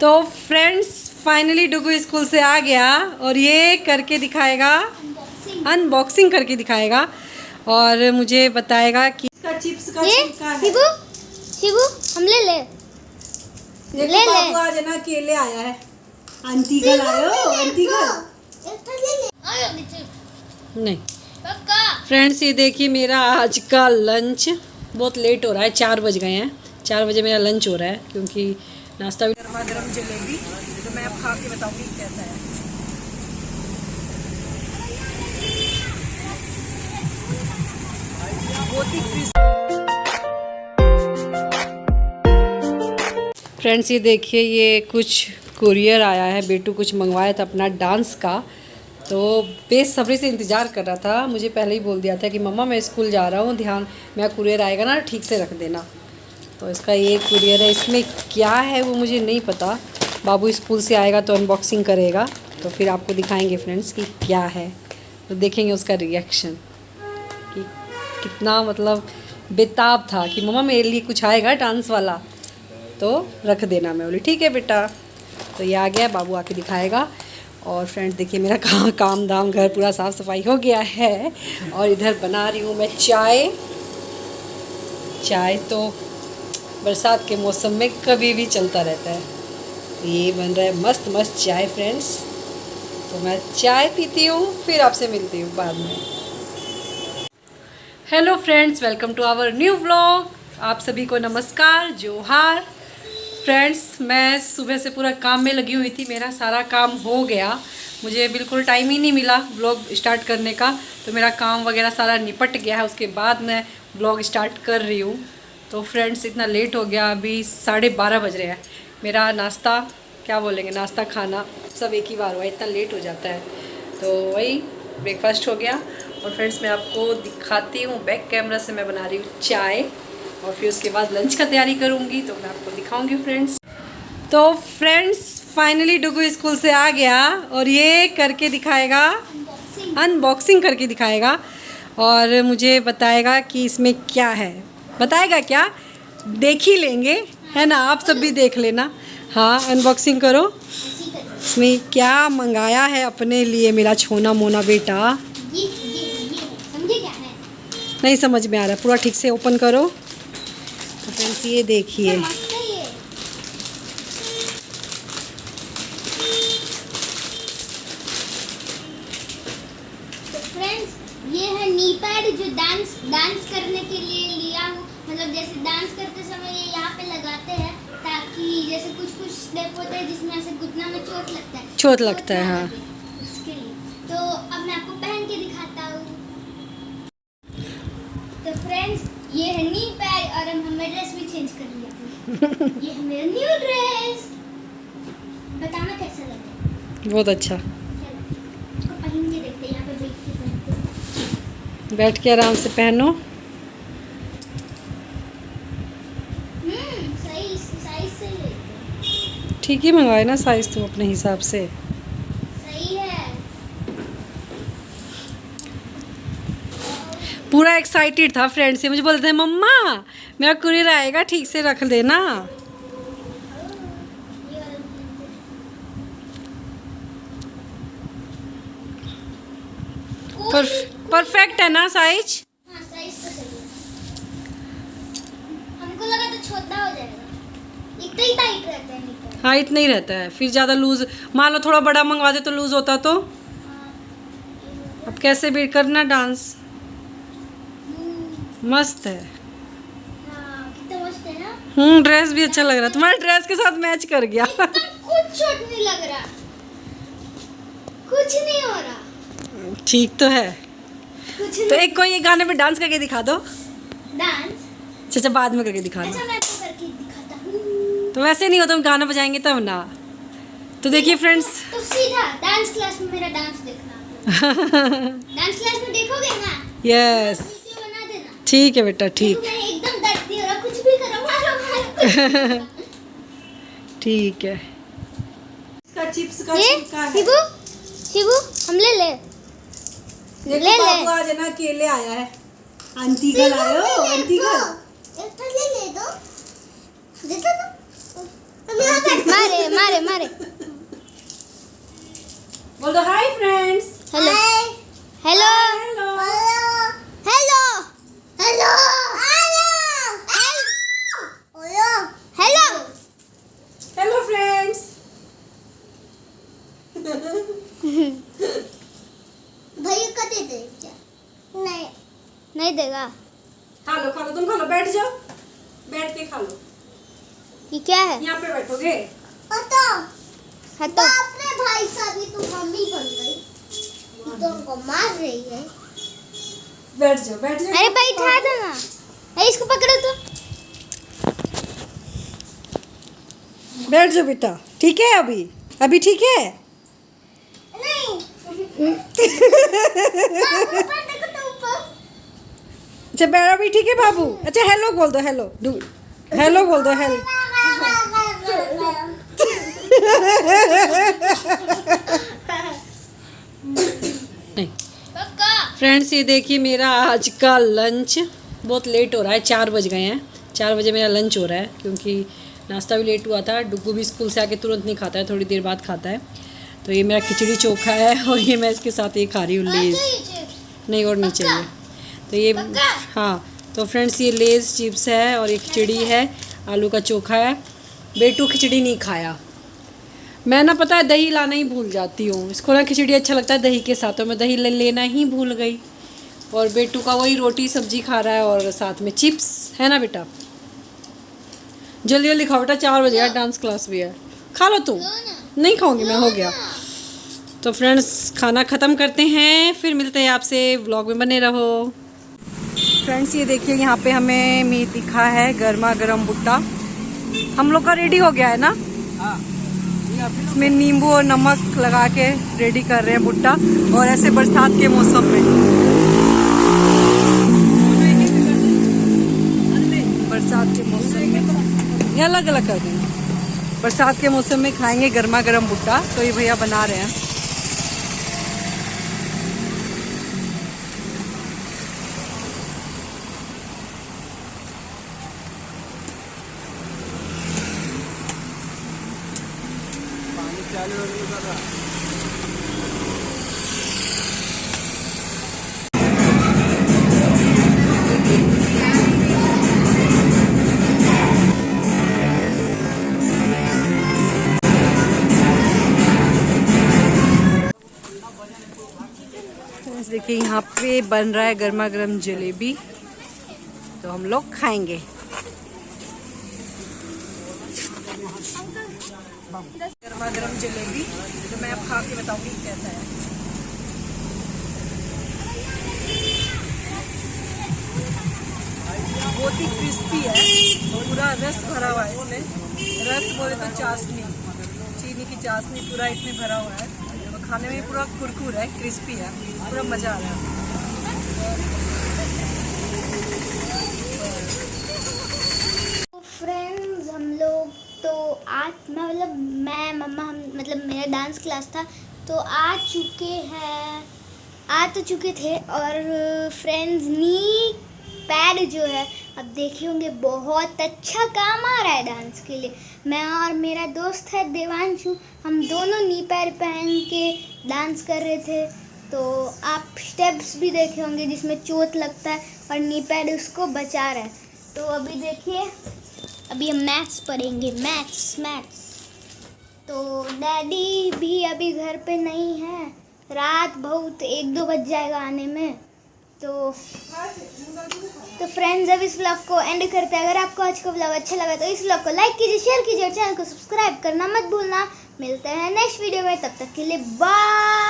तो friends finally डुगू school से आ गया और ये करके दिखाएगा, अनबॉक्सिंग करके दिखाएगा और मुझे बताएगा कि इसका चिप्स का छिलका है। शिबू हम ले ले ये ले बाबू आज ना केले आया है। आंटी कल आयो, आंटी कल नहीं। फ्रेंड्स ये देखिए मेरा आज का लंच बहुत लेट हो रहा है, 4 बज गए हैं। 4 बजे मेरा लंच हो रहा है क्योंकि नाश्ता भी गर्मा गर्म जलेबी तो मैं अब खा के बताऊंगी कैसा है। फ्रेंड्स ये देखिए ये कुछ कुरियर आया है, बेटू कुछ मंगवाया था अपना डांस का, तो बेसब्री से इंतज़ार कर रहा था। मुझे पहले ही बोल दिया था कि मम्मा मैं स्कूल जा रहा हूँ, ध्यान मेरा कुरियर आएगा ना ठीक से रख देना। तो इसका ये कुरियर है, इसमें क्या है वो मुझे नहीं पता। बाबू स्कूल से आएगा तो अनबॉक्सिंग करेगा तो फिर आपको दिखाएंगे फ्रेंड्स कि क्या है, तो देखेंगे उसका रिएक्शन कि कितना मतलब बेताब था कि मम्मा मेरे लिए कुछ आएगा डांस वाला तो रख देना। मैं बोली ठीक है बेटा। तो ये आ गया, बाबू आके दिखाएगा। और फ्रेंड्स देखिए मेरा काम धाम घर पूरा साफ़ सफाई हो गया है और इधर बना रही हूँ मैं चाय तो बरसात के मौसम में कभी भी चलता रहता है। ये बन रहा है मस्त मस्त चाय फ्रेंड्स, तो मैं चाय पीती हूँ फिर आपसे मिलती हूँ बाद में। Hello friends, welcome to our new vlog. आप सभी को नमस्कार, जोहार। फ्रेंड्स मैं सुबह से पूरा काम में लगी हुई थी, मेरा सारा काम हो गया, मुझे बिल्कुल टाइम ही नहीं मिला व्लॉग स्टार्ट करने का, तो मेरा काम वगैरह सारा निपट गया है। उसके बाद मैं व्लॉग स्टार्ट कर रही हूँ। तो फ्रेंड्स इतना लेट हो गया, अभी 12:30 बज रहे हैं। मेरा नाश्ता क्या बोलेंगे, नाश्ता खाना सब एक ही बार हुआ, इतना लेट हो जाता है। तो वही ब्रेकफास्ट हो गया। और फ्रेंड्स मैं आपको दिखाती हूँ, बैक कैमरा से मैं बना रही हूँ चाय और फिर उसके बाद लंच का तैयारी करूँगी तो मैं आपको दिखाऊँगी फ्रेंड्स। तो फ्रेंड्स फाइनली डुगू स्कूल से आ गया और ये करके दिखाएगा, अनबॉक्सिंग करके दिखाएगा और मुझे बताएगा कि इसमें क्या है। बताएगा क्या, देख ही लेंगे है ना, आप सब भी देख लेना। हाँ अनबॉक्सिंग करो, इसमें क्या मंगाया है अपने लिए मेरा छोना मोना बेटा। समझे क्या है? नहीं समझ में आ रहा, पूरा ठीक से ओपन करो। तो फ्रेंड्स ये देखिए ये है नी पैड जो डांस करने के लिए लिया हूँ। मतलब जैसे डांस करते समय ये यहाँ पे लगाते हैं ताकि जैसे कुछ स्टेप होते हैं जिसमें ऐसे घुटना में चोट लगता है हाँ, उसके लिए। तो अब मैं आपको पहन के दिखाता हूँ। तो फ्रेंड्स ये है नी पैड और हम हमें ड्रेस भी चेंज कर लिया। ये है मेरा न्यू ड्रेस, बताना कैसा लगा। बहुत अच्छा, इसको पहन के देखते हैं, यहाँ पे बैठ के आराम से पहनो। साइज से ले ठीक ही मंगवाए ना साइज तुम अपने हिसाब से। सही है। पूरा एक्साइटेड था फ्रेंड से, मुझे बोलते थे मम्मा मेरा कुरियर आएगा ठीक से रख देना। परफेक्ट है ना साइज? हाँ साइज तो सही है। हमको लगा तो छोटा हो जाएगा, इतना ही टाइट रहता है नीचे। हाँ इतना ही रहता है, फिर ज़्यादा लूज मान लो थोड़ा बड़ा मंगवा दे तो लूज होता तो। अब कैसे भी करना डांस, मस्त है। हाँ कितना मस्त है ना। ड्रेस भी अच्छा लग रहा है, तुम्हारे ड्रेस के साथ मैच कर गया। कुछ छोट नहीं लग रहा, कुछ नहीं हो रहा। ठीक तो है। कुछ तो एक कोई गाने पे डांस करके दिखा दो। डांस अच्छा बाद में करके दिखा दो। अच्छा मैं आपको करके दिखाता हूँ। तो वैसे नहीं होता, हम गाना बजाएंगे तब ना। तो देखिए फ्रेंड्स तो सीधा डांस क्लास में मेरा डांस देखना। डांस क्लास में देखोगे ना, यस वीडियो बना देना। ठीक है बेटा ठीक। मैं एकदम डरती हो रहा, कुछ भी करो मारो। ठीक है। इसका चिप्स का छिलका है। शिबू हम ले ले ये ले बाबू आज ना केले आया है। आंटी कल आयो, आंटी कल ले दो, दे दो। मारे मारे मारे। बोल दो hi friends. Hello hello hello hello hello hello hello friends. भैया का दे दे क्या? नहीं नहीं देगा। खा लो तुम खा लो, बैठ जाओ, बैठ के खा लो। ये क्या है? यहाँ पे बैठोगे? हाँ तो अपने भाई का भी तो मम्मी बन गई, तो हमको मार रही है। बैठ जाओ बैठ जाओ। अरे बैठा दो ना। अरे इसको पकड़ो तो। बैठ जाओ बेटा, ठीक है? अभी ठीक है? नहीं अच्छा बैठ, अभी ठीक है बाबू? अच्छा हेलो बोल दो, हेलो हेलो बोल दो, हेलो। फ्रेंड्स ये देखिए मेरा आज का लंच बहुत लेट हो रहा है, 4 बज गए हैं। 4 बजे मेरा लंच हो रहा है क्योंकि नाश्ता भी लेट हुआ था। डुग्गू भी स्कूल से आके तुरंत नहीं खाता है, थोड़ी देर बाद खाता है। तो ये मेरा खिचड़ी चोखा है और ये मैं इसके साथ ये खा रही हूँ लेज़। नहीं और नहीं चाहिए। तो ये हाँ, तो फ्रेंड्स ये लेज़ चिप्स है और ये खिचड़ी है, आलू का चोखा है। बेटू खिचड़ी नहीं खाया। मैं ना पता है दही लाना ही भूल जाती हूँ। इसको ना खिचड़ी अच्छा लगता है दही के साथ, तो मैं दही लेना ही भूल गई। और बेटू का वही रोटी सब्जी खा रहा है और साथ में चिप्स है ना बेटा। जल्दी जल्दी खाओ बेटा, 4 बजे यार, डांस क्लास भी है। खा लो तुम। नहीं खाऊंगी मैं, हो गया। तो फ्रेंड्स खाना ख़त्म करते हैं, फिर मिलते हैं आपसे, व्लॉग में बने रहो। फ्रेंड्स ये देखिए यहाँ पे हमें मीट दिखा है, गर्मा गर्म भुट्टा हम लोग का रेडी हो गया है ना। इसमें नींबू और नमक लगा के रेडी कर रहे हैं भुट्टा, और ऐसे बरसात के मौसम में, ये अलग अलग कर देंगे। बरसात के मौसम में खाएंगे गर्मा गर्म भुट्टा, तो ये भैया बना रहे हैं। देखिए यहाँ पे बन रहा है गर्मा गर्म जलेबी, तो हम लोग खाएंगे। गर्मा गर्म जलेबी तो मैं अब खा के बताऊंगी कैसा है। बहुत ही क्रिस्पी है, पूरा रस भरा हुआ है इसमें। रस बोले तो चाशनी, चीनी की चाशनी पूरा इसमें भरा हुआ है। तो खाने में पूरा कुरकुर है, क्रिस्पी है, पूरा मज़ा आ रहा है। फ्रेंड्स हम लोग तो आज मैं मम्मा हम मतलब मेरा डांस क्लास था, तो आ तो चुके थे। और फ्रेंड्स नी पैड जो है, अब देखे होंगे बहुत अच्छा काम आ रहा है डांस के लिए। मैं और मेरा दोस्त है देवांशु, हम दोनों नी पैड पहन के डांस कर रहे थे। तो आप स्टेप्स भी देखे होंगे जिसमें चोट लगता है और नी पैड उसको बचा रहा है। तो अभी देखिए, अभी हम मैथ्स पढ़ेंगे, मैथ्स। तो डैडी भी अभी घर पे नहीं है, रात बहुत 1-2 बज जाएगा आने में। तो फ्रेंड्स अब इस व्लॉग को एंड करते हैं। अगर आपको आज का व्लॉग अच्छा लगा तो इस व्लॉग को लाइक कीजिए, शेयर कीजिए और चैनल को सब्सक्राइब करना मत भूलना। मिलते हैं नेक्स्ट वीडियो में, तब तक के लिए बाय।